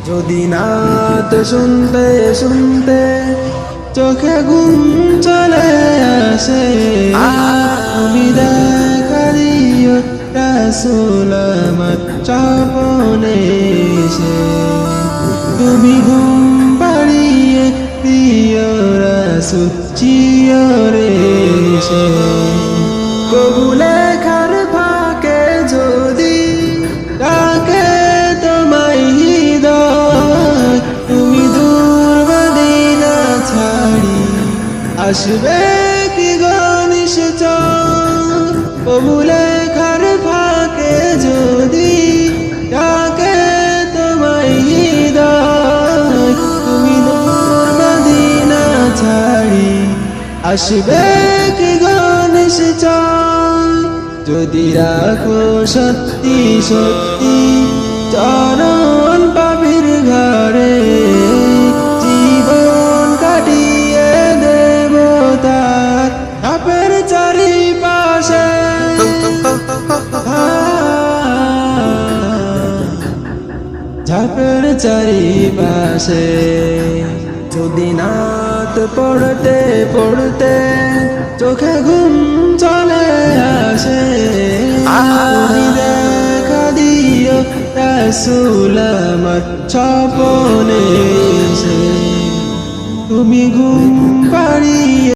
যদি নাত শুনতে শুনতে চোখে ঘুম চলে আসে, তুমি দেখা দিও রাসূল আমার স্বপ্নে এসে। তুমি ঘুম পাড়িয়ে দিও রাসূল চিয়রে এসে। কবুলে খার ফাঁকে যদি ডাকে তোমায় হৃদয়, তুমি দূর মদিনা ছাড়ি আসবে কি গো নিশ্চয়। কবুলে খার ফাঁকে যদি ডাকে তোমায় হৃদয়, তুমি দূর মদিনা ছাড়ি আসবে কি গো নিশ্চয়। যদি রাখো সত্যি সত্যি চরণ পাপির ঘরে, জীবন কাটিয়ে দেব তার পাপের চারিপাশে। ঝাপের চারিপাশে যদি নাত পড়তে পড়তে চোখে ঘুম চলে আসে, তুমি দেখা দিও রাসূল আমার স্বপ্নে এসে। তুমি ঘুম পাড়িয়ে